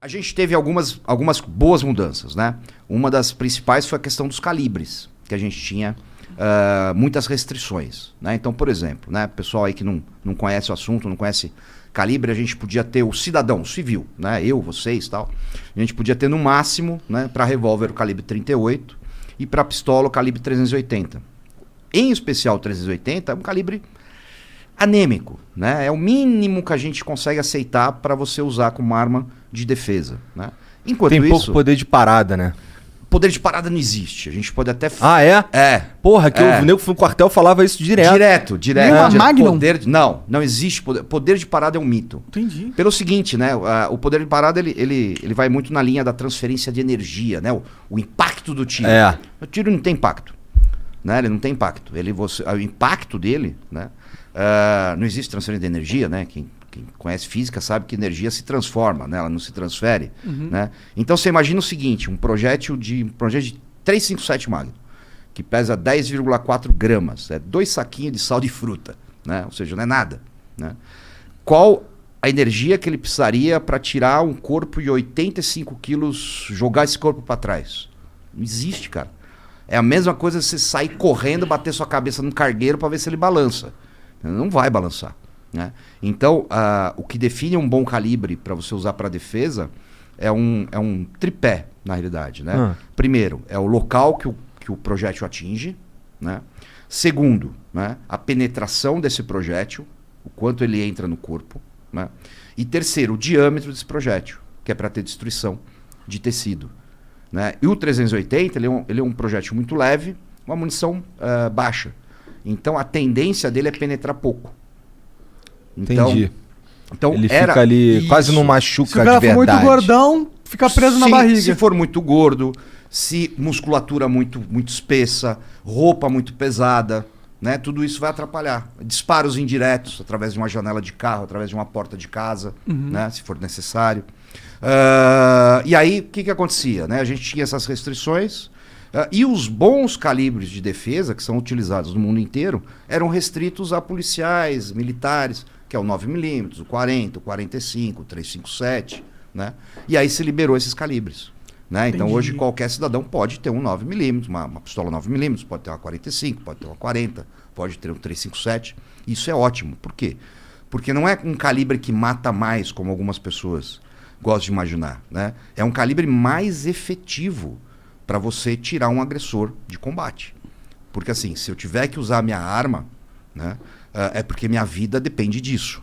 A gente teve algumas boas mudanças, né? Uma das principais foi a questão dos calibres, que a gente tinha muitas restrições, né? Então, por exemplo, né, pessoal aí que não conhece o assunto, não conhece calibre, a gente podia ter o cidadão, o civil, né? Eu, vocês, tal. A gente podia ter no máximo, né, para revólver o calibre 38 e para pistola o calibre 380. Em especial o 380 é um calibre anêmico, né? É o mínimo que a gente consegue aceitar para você usar como arma de defesa, né? Enquanto Tem isso, pouco poder de parada, né? poder de parada não existe. A gente pode até... Ah, é? É. Porra, que o nego no quartel falava isso direto. Direto. Nem uma Magnum? Não existe poder. Poder de parada é um mito. Entendi. Pelo seguinte, né? O poder de parada, ele vai muito na linha da transferência de energia, né? O impacto do tiro. É. O tiro não tem impacto, né? Ele não tem impacto. O impacto dele, né? Não existe transferência de energia, né? Quem conhece física sabe que energia se transforma, né? Ela não se transfere, né? Então você imagina o seguinte, um projétil de 357 Magnum, que pesa 10,4 gramas, 2 saquinhos de sal de fruta, né? Ou seja, não é nada, né? Qual a energia que ele precisaria para tirar um corpo de 85 quilos, jogar esse corpo para trás? Não existe, cara. É a mesma coisa você sair correndo, bater sua cabeça no cargueiro para ver se ele balança. Não vai balançar, né? Então, o que define um bom calibre para você usar para defesa é um tripé, na realidade, né? Primeiro, é o local que o projétil atinge, né? Segundo, né, a penetração desse projétil, o quanto ele entra no corpo, né? E terceiro, o diâmetro desse projétil, que é para ter destruição de tecido, né? E o 380, ele é um projétil muito leve, uma munição baixa. Então a tendência dele é penetrar pouco. Entendi. Então ele fica ali, isso. quase não machuca de verdade. Se o cara for muito gordão, fica preso na barriga. Se for muito gordo, se musculatura muito espessa, roupa muito pesada, né? Tudo isso vai atrapalhar. Disparos indiretos, através de uma janela de carro, através de uma porta de casa, né? Se for necessário. E aí, o que acontecia, né? A gente tinha essas restrições, e os bons calibres de defesa, que são utilizados no mundo inteiro, eram restritos a policiais, militares, que é o 9mm, o 40, o 45, o 357, né? E aí se liberou esses calibres, né? Então hoje qualquer cidadão pode ter um 9mm, uma pistola 9mm, pode ter uma 45, pode ter uma 40, pode ter um 357. Isso é ótimo. Por quê? Porque não é um calibre que mata mais, como algumas pessoas gostam de imaginar, né? É um calibre mais efetivo para você tirar um agressor de combate. Porque assim, se eu tiver que usar a minha arma, né, é porque minha vida depende disso,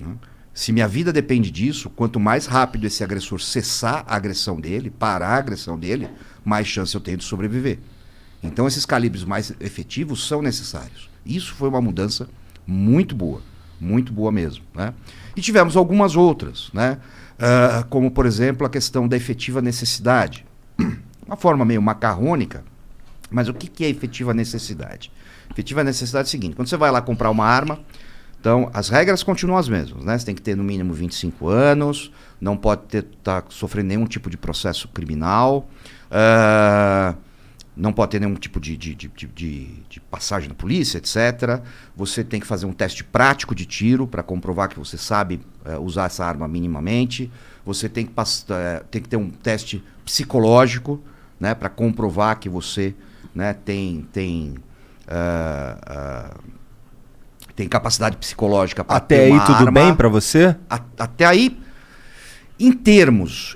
né? Se minha vida depende disso, quanto mais rápido esse agressor cessar a agressão dele, parar a agressão dele, mais chance eu tenho de sobreviver. Então esses calibres mais efetivos são necessários. Isso foi uma mudança muito boa mesmo, né? E tivemos algumas outras, né? Como por exemplo a questão da efetiva necessidade. Uma forma meio macarrônica, mas o que é efetiva necessidade? Efetiva necessidade é o seguinte: quando você vai lá comprar uma arma, então as regras continuam as mesmas, né? Você tem que ter no mínimo 25 anos, não pode estar sofrendo nenhum tipo de processo criminal, não pode ter nenhum tipo de passagem na polícia, etc. Você tem que fazer um teste prático de tiro para comprovar que você sabe usar essa arma minimamente. Você tem que ter um teste psicológico, né, para comprovar que você, né, tem capacidade psicológica para ter uma arma. Até aí tudo bem para você? Até aí, em termos,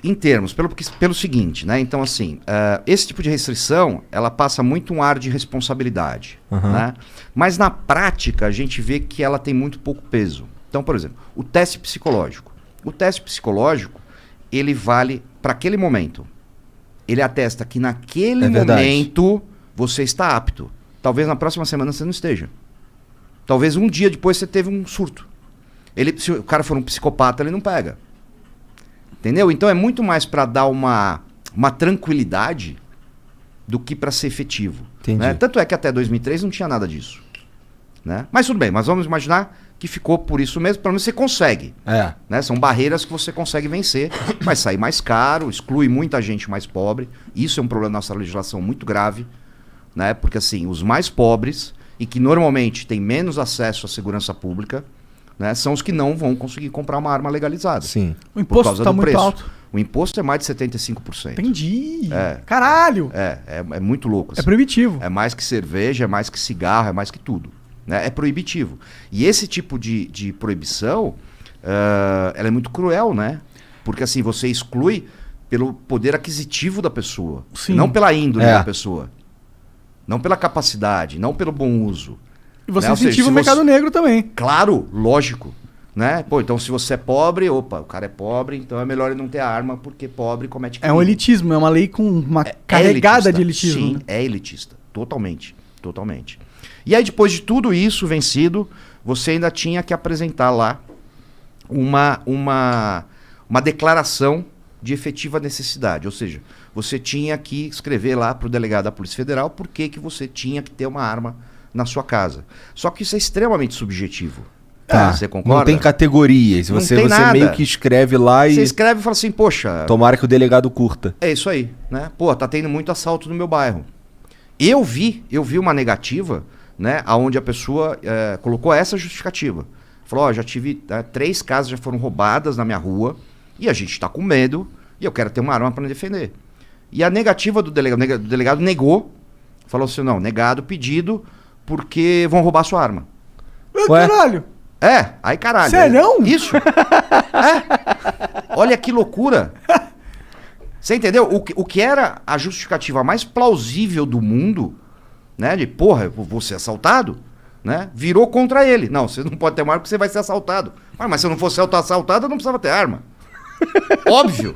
pelo seguinte, né? Então assim, esse tipo de restrição, ela passa muito um ar de responsabilidade, né? Mas na prática a gente vê que ela tem muito pouco peso. Então, por exemplo, o teste psicológico. O teste psicológico, ele vale para aquele momento. Ele atesta que naquele momento você está apto. Talvez na próxima semana você não esteja. Talvez um dia depois você teve um surto. Se o cara for um psicopata, ele não pega. Entendeu? Então é muito mais para dar uma tranquilidade do que para ser efetivo. Né? Tanto é que até 2003 não tinha nada disso, né? Mas tudo bem, mas vamos imaginar que ficou por isso mesmo, pelo menos você consegue. Né? São barreiras que você consegue vencer, vai sair mais caro, exclui muita gente mais pobre. Isso é um problema da nossa legislação muito grave, né? Porque assim, os mais pobres e que normalmente têm menos acesso à segurança pública, né, são os que não vão conseguir comprar uma arma legalizada. Sim. O imposto está muito alto. O imposto é mais de 75%. Entendi. É. Caralho. É muito louco. É proibitivo. É mais que cerveja, é mais que cigarro, é mais que tudo. Né? É proibitivo. E esse tipo de proibição, ela é muito cruel, né? Porque assim, você exclui pelo poder aquisitivo da pessoa. Sim. Não pela índole da pessoa. Não pela capacidade, não pelo bom uso. E você Né? Ou seja, incentiva se o mercado negro também. Claro, lógico. Né? Pô, então se você é pobre, o cara é pobre, então é melhor ele não ter arma, porque pobre comete crime. É um elitismo, é uma lei com uma carregada de elitismo. Sim, né? é elitista. Totalmente. Totalmente. E aí, depois de tudo isso vencido, você ainda tinha que apresentar lá uma declaração de efetiva necessidade. Ou seja, você tinha que escrever lá para o delegado da Polícia Federal por que você tinha que ter uma arma na sua casa. Só que isso é extremamente subjetivo. Tá. Você concorda? Não tem categorias. Não Você tem nada. meio que escreve lá Você e escreve e fala assim, poxa, tomara que o delegado curta. é isso aí, né? Pô, tá tendo muito assalto no meu bairro. Eu vi uma negativa, né? Onde a pessoa colocou essa justificativa. Falou, ó, já tive 3 casas já foram roubadas na minha rua e a gente tá com medo e eu quero ter uma arma para me defender. E a negativa do delegado negou, falou assim, não, negado o pedido porque vão roubar sua arma. Ué? Caralho. Aí caralho. Sério? Isso. Olha que loucura. Você entendeu? O que era a justificativa mais plausível do mundo, né? De, porra, eu vou ser assaltado, né? Virou contra ele. Não, você não pode ter uma arma porque você vai ser assaltado. Mas se eu não fosse assaltado, eu não precisava ter arma. Óbvio.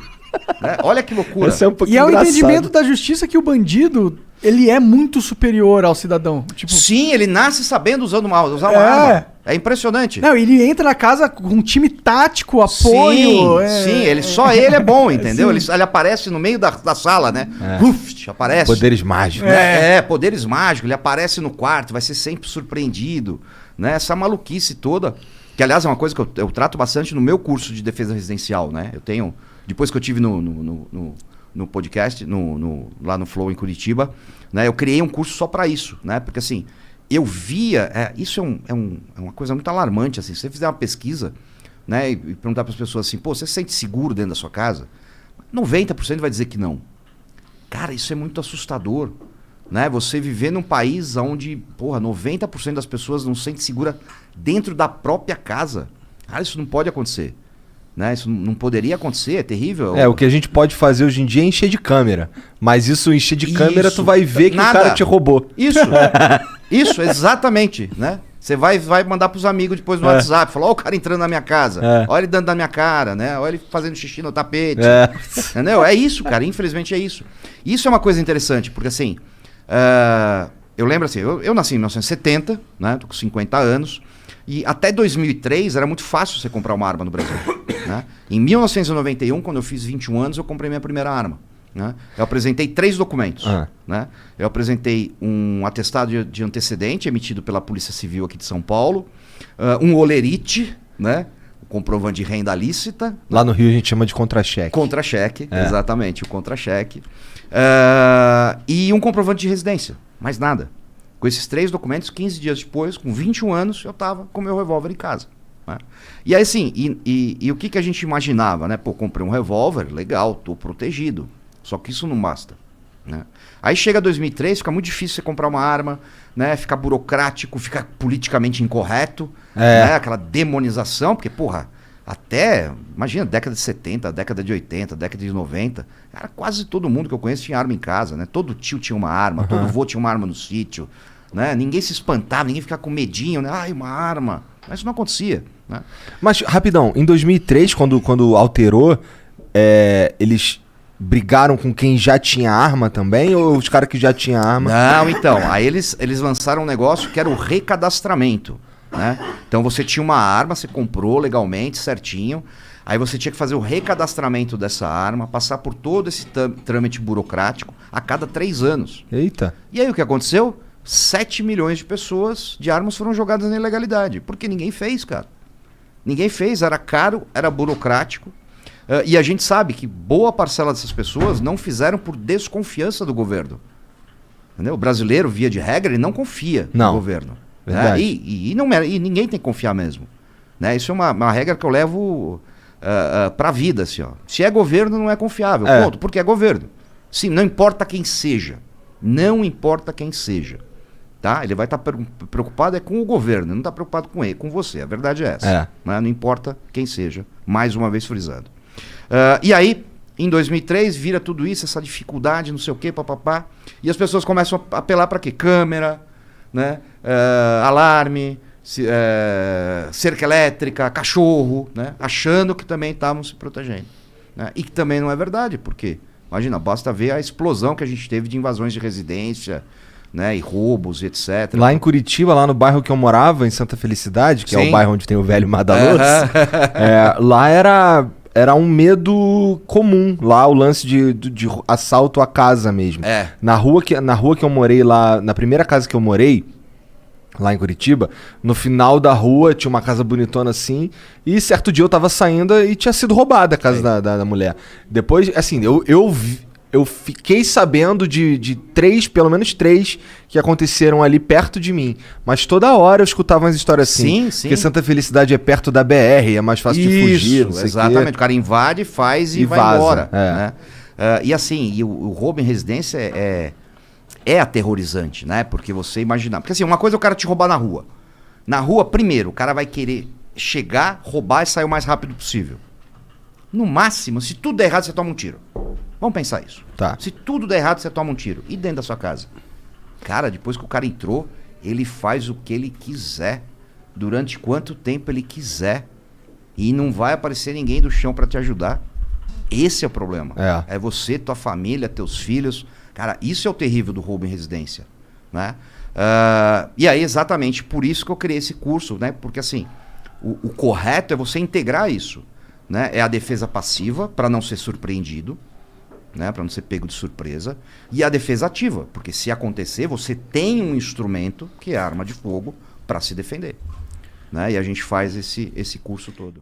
Né? Olha que loucura. Esse é um pouquinho E é o engraçado. entendimento da justiça que o bandido, ele é muito superior ao cidadão. Tipo, Sim, ele nasce sabendo usar uma arma. É impressionante. não, ele entra na casa com um time tático, apoio. Só ele é bom, entendeu? Sim. Ele aparece no meio da sala, né? Aparece. Poderes mágicos. Poderes mágicos. Ele aparece no quarto, vai ser sempre surpreendido, né? Essa maluquice toda, que aliás é uma coisa que eu trato bastante no meu curso de defesa residencial, né? Eu tenho, depois que eu tive no podcast, lá no Flow em Curitiba, né? Eu criei um curso só para isso, né? Porque assim, eu via, isso é uma coisa muito alarmante, assim, se você fizer uma pesquisa, né, e perguntar para as pessoas assim, pô, você se sente seguro dentro da sua casa? 90% vai dizer que não. Cara, isso é muito assustador, né? Você viver num país onde, porra, 90% das pessoas não se sente segura dentro da própria casa. Cara, isso não pode acontecer. Né? Isso não poderia acontecer, é terrível. O que a gente pode fazer hoje em dia é encher de câmera. Mas isso, encher de câmera, tu vai ver que Nada. o cara te roubou. Isso, exatamente, né? Você vai mandar pros amigos depois no WhatsApp, falar, ó o cara entrando na minha casa, olha ele dando na minha cara, né? Olha ele fazendo xixi no tapete. Entendeu? É isso, cara, infelizmente é isso. Isso é uma coisa interessante, porque assim, eu lembro assim, eu nasci em 1970, né? Tô com 50 anos, e até 2003 era muito fácil você comprar uma arma no Brasil. Né? Em 1991, quando eu fiz 21 anos, eu comprei minha primeira arma. Né? Eu apresentei 3 documentos. Né? Eu apresentei um atestado de antecedente emitido pela Polícia Civil aqui de São Paulo, um olerite, né? O comprovante de renda lícita. Lá no Rio a gente chama de contra-cheque. Contra-cheque, exatamente, o contra-cheque. E um comprovante de residência, mais nada. Com esses 3 documentos, 15 dias depois, com 21 anos, eu estava com meu revólver em casa. Né? E aí assim, e o que a gente imaginava, né? Pô, comprei um revólver, legal, tô protegido. Só que isso não basta. Né? Aí chega 2003, fica muito difícil você comprar uma arma, né? Fica burocrático, fica politicamente incorreto, né? Aquela demonização, porque, porra, até, imagina, década de 70, década de 80, década de 90, cara, quase todo mundo que eu conheço tinha arma em casa, né? Todo tio tinha uma arma, todo vô tinha uma arma no sítio, né? Ninguém se espantava, ninguém ficava com medinho, né? Ai, uma arma. Mas isso não acontecia, né? Mas, rapidão, em 2003, quando alterou, eles brigaram com quem já tinha arma também? Ou os caras que já tinham arma? Não, então, aí eles lançaram um negócio que era o recadastramento, né? Então você tinha uma arma, você comprou legalmente, certinho, aí você tinha que fazer o recadastramento dessa arma, passar por todo esse trâmite burocrático a cada 3 anos. Eita. E aí o que aconteceu? 7 milhões de pessoas de armas foram jogadas na ilegalidade, porque ninguém fez, cara. Ninguém fez, era caro, era burocrático. E a gente sabe que boa parcela dessas pessoas não fizeram por desconfiança do governo. Entendeu? O brasileiro, via de regra, ele não confia no governo. Né? E ninguém tem que confiar mesmo. Né? Isso é uma regra que eu levo para a vida, assim, ó. Se é governo, não é confiável. Ponto. Porque é governo. Sim, não importa quem seja. Não importa quem seja. Tá? Ele vai estar preocupado com o governo, não está preocupado com ele, com você. A verdade é essa. Né? Não importa quem seja. Mais uma vez frisando. E aí, em 2003, vira tudo isso, essa dificuldade, não sei o quê, papapá. E as pessoas começam a apelar para quê? Câmera, né? Alarme, cerca elétrica, cachorro, né? Achando que também estavam se protegendo. Né? E que também não é verdade, porque, imagina, basta ver a explosão que a gente teve de invasões de residência, né, e roubos, e etc. Lá em Curitiba, lá no bairro que eu morava, em Santa Felicidade, que é o bairro onde tem o velho Madalotes, lá era um medo comum. Lá o lance de assalto à casa mesmo. Na rua que eu morei lá, na primeira casa que eu morei, lá em Curitiba, no final da rua tinha uma casa bonitona assim, e certo dia eu tava saindo e tinha sido roubada a casa da mulher. Depois, assim, eu fiquei sabendo de pelo menos três que aconteceram ali perto de mim. Mas toda hora eu escutava umas histórias assim. Sim. Porque Santa Felicidade é perto da BR, é mais fácil de fugir. Não sei exatamente. Quê. O cara invade, faz e vai vaza, embora. Né? E assim, o roubo em residência é aterrorizante, né? Porque você imaginar. Porque assim, uma coisa é o cara te roubar na rua. Na rua, primeiro, o cara vai querer chegar, roubar e sair o mais rápido possível. No máximo, se tudo der errado, você toma um tiro. Vamos pensar isso. Tá. Se tudo der errado, você toma um tiro. E dentro da sua casa? Cara, depois que o cara entrou, ele faz o que ele quiser. Durante quanto tempo ele quiser. E não vai aparecer ninguém do chão para te ajudar. Esse é o problema. É você, tua família, teus filhos. Cara, isso é o terrível do roubo em residência. Né? E aí, exatamente por isso que eu criei esse curso. Né? Porque assim, o correto é você integrar isso. Né? É a defesa passiva, para não ser surpreendido. Né, para não ser pego de surpresa, e a defesa ativa, porque se acontecer, você tem um instrumento, que é a arma de fogo, para se defender. Né, e a gente faz esse curso todo.